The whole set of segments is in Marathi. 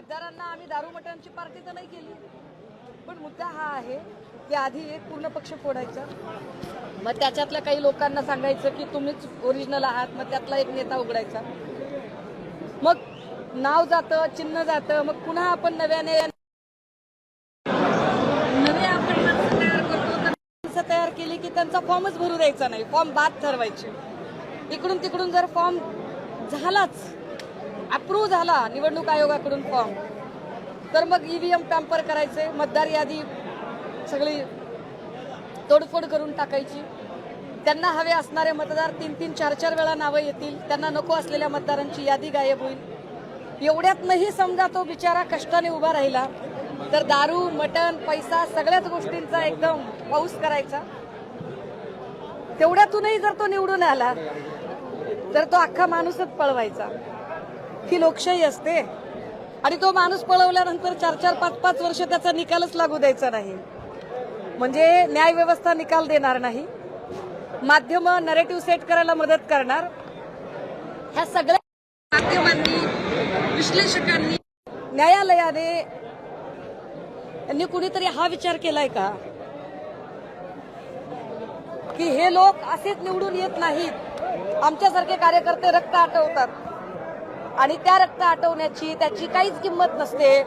खासदारांना आम्ही दारू मटणची पार्टी तर नाही केली, पण मुद्दा हा आहे की आधी एक पूर्ण पक्ष फोडायचा, मग त्याच्यातल्या काही लोकांना सांगायचं की तुम्हीच ओरिजिनल आहात, मग त्यातला एक नेता उघडायचा, मग नाव जातं, चिन्ह जातं, मग पुन्हा आपण नव्याने आपण माणसं तयार करतो. तर माणसं तयार केली की त्यांचा फॉर्मच भरू द्यायचा नाही, फॉर्म बाद ठरवायचे. इकडून तिकडून जर फॉर्म झालाच, अप्रूव्ह झाला निवडणूक आयोगाकडून फॉर्म, तर मग ईव्हीएम टॅम्पर करायचे, मतदार यादी सगळी तोडफोड करून टाकायची. त्यांना हवे असणारे मतदार 3-3, 4-4 वेळा नावं येतील, त्यांना नको असलेल्या मतदारांची यादी गायब होईल. एवढ्यातनंही समजा तो बिचारा कष्टाने उभा राहिला तर दारू, मटण, पैसा सगळ्याच गोष्टींचा एकदम पाऊस करायचा. तेवढ्यातूनही जर तो निवडून आला तर तो अख्खा माणूसच पळवायचा. ही लोकशाही असते. आणि तो माणूस पळवल्यानंतर 4-4, 5-5 वर्ष त्याचा निकालच लागू द्यायचा नाही, म्हणजे न्याय व्यवस्था निकाल देणार नाही, माध्यम नरेटिव्ह सेट करायला मदत करणार. ह्या सगळ्या माध्यमांनी, विश्लेषकांनी, न्यायालयाने यांनी कुणीतरी हा विचार केलाय का की हे लोक असेच निवडून येत नाहीत, आमच्यासारखे कार्यकर्ते रक्त आटवतात आणि त्या रक्त आटवण्याची त्याची काहीच किंमत नसते.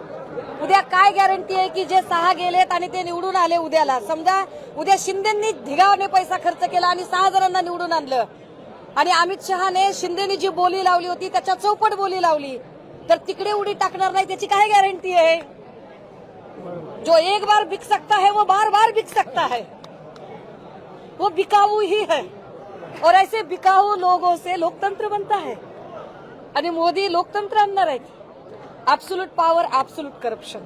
उद्या काय गॅरंटी आहे की जे 6 गेलेत आणि ते निवडून आले उद्याला, समजा उद्या शिंदेंनी ढिगावने पैसा खर्च केला आणि 6 जणांना निवडून आणलं आणि अमित शहाने शिंदेनी जी बोली लावली होती त्याच्या चौपट बोली लावली, तर तिकडे उडी टाकणार नाही त्याची काय गॅरंटी आहे? जो एक बार बिक सकता है वो बार बार बिक सकता है, वो बिकाऊ ही है. और ऐसे बिकाऊ लोगों से लोकतंत्र बनता है. आणि मोदी लोकतंत्र आणणार आहेत. Absolute power, absolute corruption.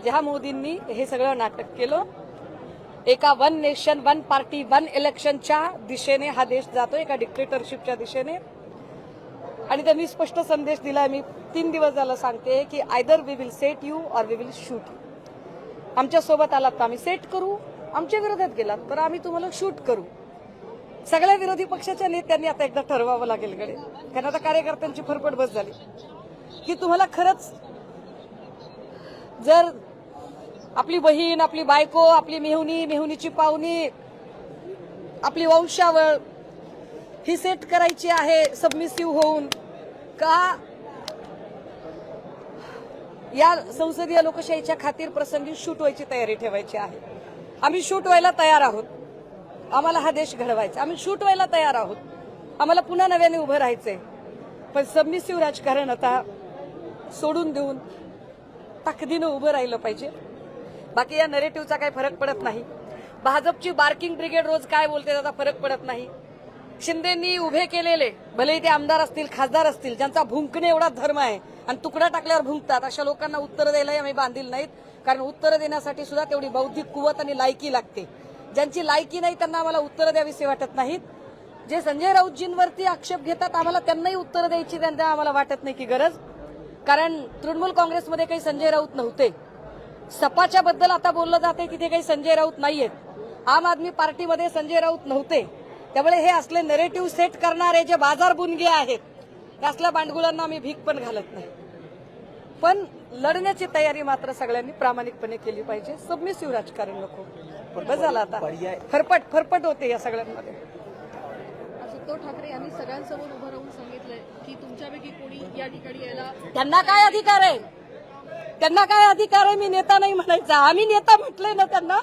जेव्हा मोदींनी हे सगळं नाटक केलं, एका 1 नेशन 1 पार्टी 1 इलेक्शनच्या दिशेने हा देश जातो, एका डिक्टेटरशिपच्या दिशेने. आणि त्यांनी स्पष्ट संदेश दिला, मी 3 दिवस झालं सांगते की either we will set you or we will shoot you. आमच्या सोबत आलात तर आम्ही सेट करू, आमच्या विरोधात गेलात तर आम्ही तुम्हाला शूट करू. सगळ्या विरोधी पक्षाच्या नेत्यांनी आता एकदा ठरवावं लागेल गडे, कारण आता कार्यकर्त्यांची फरफट बस झाली की तुम्हाला खरंच जर आपली बहीण, आपली बायको, आपली मेहुणी, मेहुणीची पाहुणी, आपली वंशावळ ही सेट करायची आहे सबमिसिव्ह होऊन, का या संसदीय लोकशाहीच्या खातीर प्रसंगी शूट व्हायची तयारी ठेवायची आहे. आम्ही शूट व्हायला तयार आहोत, आम्हाला हा देश घडवायचा, आम्ही शूट व्हायला तयार आहोत, आम्हाला पुन्हा नव्याने उभं राहायचंय. पण सबमिसिव्ह राजकारण आता सोडून देऊन ताकदीनं उभं राहिलं पाहिजे. बाकी या नरेटिव्हचा काही फरक पडत नाही. भाजपची बार्किंग ब्रिगेड रोज काय बोलते त्याचा फरक पडत नाही. शिंदेंनी उभे केलेले, भले ते आमदार असतील, खासदार असतील, ज्यांचा भुंकणे एवढा धर्म आहे आणि तुकडा टाकल्यावर भुंकतात, अशा लोकांना उत्तर द्यायलाही आम्ही बांधील नाहीत, कारण उत्तर देण्यासाठी सुद्धा तेवढी बौद्धिक कुवत आणि लायकी लागते. ज्यांची लायकी नाही त्यांना आम्हाला उत्तर द्यावीसे वाटत नाहीत. जे संजय राऊतजींवरती आक्षेप घेतात आम्हाला त्यांनाही उत्तर द्यायची त्यांना आम्हाला वाटत नाही की गरज, कारण तृणमूल काँग्रेसमध्ये काही संजय राऊत नव्हते. सपाच्या बद्दल आता बोललं जाते तिथे काही संजय राऊत नाहीयेत. आम आदमी पार्टीमध्ये संजय राऊत नव्हते. त्यामुळे हे असले नरेटिव्ह सेट करणारे जे बाजार बुनगे आहेत, त्या असल्या बांडगुळांना आम्ही भीक पण घालत नाही. पण लढण्याची तयारी मात्र सगळ्यांनी प्रामाणिकपणे केली पाहिजे. सबमिसिव्ह राजकारण नको. बस झालं आता, फरफट होते या सगळ्यांमध्ये. उद्धव ठाकरे यांनी सगळ्यांसमोर उभं राहून सांगितलंय की तुमच्यापैकी कोणी या ठिकाणी यायला, त्यांना काय अधिकार आहे? त्यांना काय अधिकार आहे मी नेता नाही म्हणायचा? आम्ही नेता म्हटलंय ना त्यांना,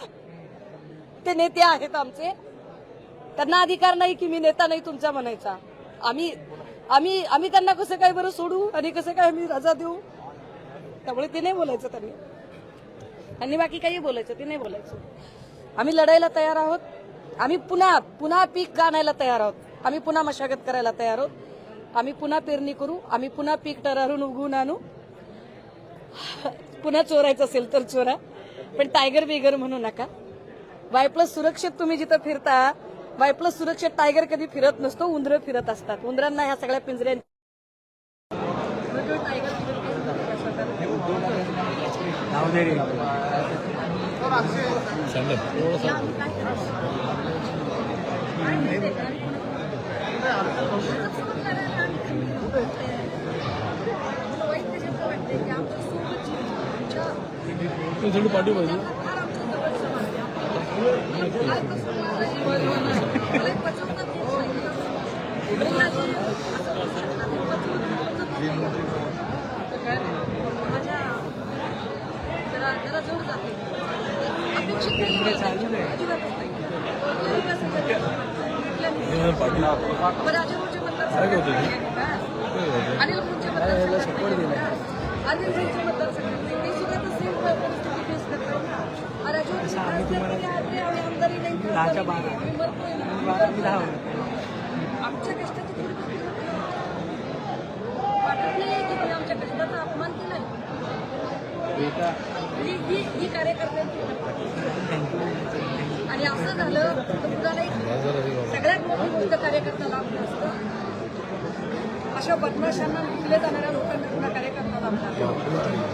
ते नेते आहेत आमचे. त्यांना अधिकार नाही की मी नेता नाही तुमचा म्हणायचा. आम्ही आम्ही आम्ही त्यांना कसं काय बरं सोडू आणि कसं काय आम्ही रजा देऊ? त्यामुळे ते नाही बोलायचं त्यांनी, आणि बाकी काही बोलायचं ते नाही बोलायचं. आम्ही लढायला तयार आहोत. आम्ही पुन्हा पीक आणायला तयार आहोत. आम्ही पुन्हा मशागत करायला तयार आहोत. आम्ही पुन्हा पेरणी करू. आम्ही पुन्हा पीक टरारून उगवून आणू. पुन्हा चोरायचं असेल तर चोरा, पण टायगर बिगर म्हणू नका. Y+ सुरक्षित तुम्ही जिथं फिरता, Y+ सुरक्षित टायगर कधी फिरत नसतो, उंदरं फिरत असतात. उंदरांना ह्या सगळ्या पिंजऱ्या वाईट कशाचं वाटतंय की आमची थोडी पाठी पाहिजे अनिल गुरुचे मतदारसंघ ते सुद्धा तर सेम परिस्थिती फेस करतात. आमदारी नाही आमच्या कष्टाची वाटत नाही की तुम्ही आमच्या कष्टाचा अपमान केलाय. ही कार्यकर्त्यांची आणि असं झालं तर कुणाला सगळ्यात मोठी गोष्ट कार्यकर्ता लाभलं असतं. अशा बदमाशांना विकले जाणाऱ्या लोकांना पुन्हा कार्यकर्ता लाभला.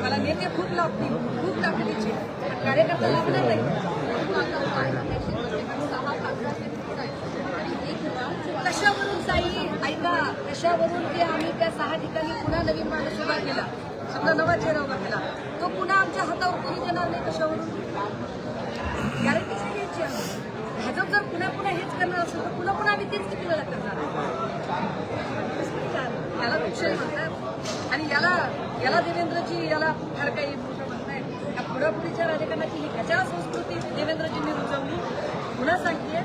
मला नेते खूप लाभतील, खूप ताकदीचे, पण कार्यकर्ता लाभणार नाही. कशावरून जाई ऐका, कशावरून ते आम्ही त्या 6 ठिकाणी पुन्हा नवीन माणूस उभा केला, समजा नवा चेहरा उभा केला, तो पुन्हा आमच्या हातावर कोणी देणार नाही. कशावरून गॅरंटी घ्यायची आहे. भाजप जर पुन्हा पुन्हा हेच करणार असेल तर पुन्हा पुन्हा आम्ही तेच किती वेळा करणार. याला लोकशाही म्हणतात आणि याला देवेंद्रजी याला फार काही मोठं म्हणताय. या पुढापुढीच्या राजकारणाची ही कशाला संस्कृती देवेंद्रजींनी रुजवली. पुन्हा सांगते,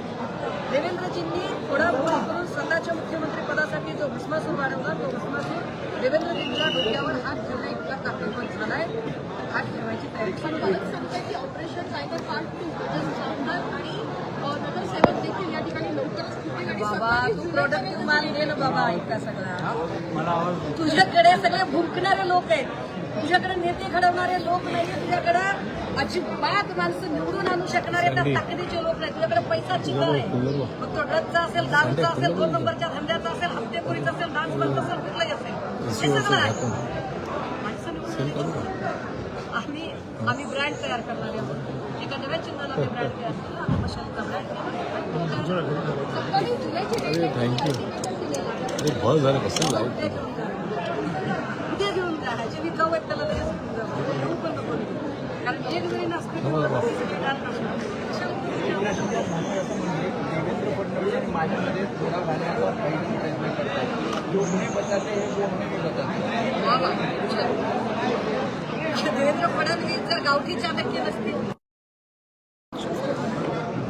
देवेंद्रजींनी पुढापुढी करून स्वतःच्या मुख्यमंत्री पदासाठी जो भस्मासूर वाढवला, तो भस्मासूर देवेंद्रजींच्या डोक्यावर हात ठेवला इतका ताकदवर झालाय. हात ठेवायची तयारी सांगताय की ऑपरेशन टायगर पार्ट 2 आणि नगरसेवक देखील या ठिकाणी लवकरच बाबा तू प्रोडक्ट माल दे ना बाबा. ऐका सगळा तुझ्याकडे सगळे भुंकणारे लोक आहेत, तुझ्याकडे नेते घडवणारे लोक नाही, तुझ्याकडे अजिबात माणसं निवडून आणू शकणारे त्या ताकदीचे लोक नाही. तुझ्याकडे पैसा चिखल आहे. मग तो ड्रगचा असेल, दारूचा असेल, 2 नंबरच्या धंद्याचा असेल, हप्तेखोरीचा असेल, डान्स बंद असेल, कुठलाही असेल, हे सगळं आहे. माणसं निवडून आम्ही ब्रँड तयार करणारे आहोत. एका नव्या चिन्हाला आम्ही ब्रँड तयार केला. आम्ही मशालीचा ब्रँड थँक्यू. अरे बहुत झालं कसं लाईट उद्या घेऊन जायचे मी जाऊ आहेत त्याला लगेच घेऊन जाऊ. येऊ पण नको. कारण एक जरी नसते नमस्कार. देवेंद्र फडणवीस आणि माझ्यामध्ये थोडा घालण्याचा काही प्रयत्न करतात. जो उन्हें बताते हैं वो हमें नहीं बताते. देवेंद्र फडणवीस जर गावठी चाणक्य नसतील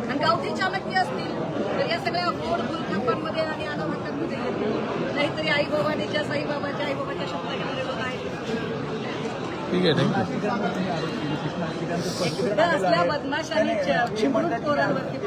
आणि गावठी चाणक्य असतील तर या सगळ्या गोड गुलखापांमध्ये आणि अनामतांमध्ये येतील. नाहीतरी आईबाबांच्या साईबाबाच्या आईबाबाच्या शब्द घेणारे लोक आहेत. ठीक आहे थँक्यू. असल्या बदमाशांनी चिमणून पोरांवरती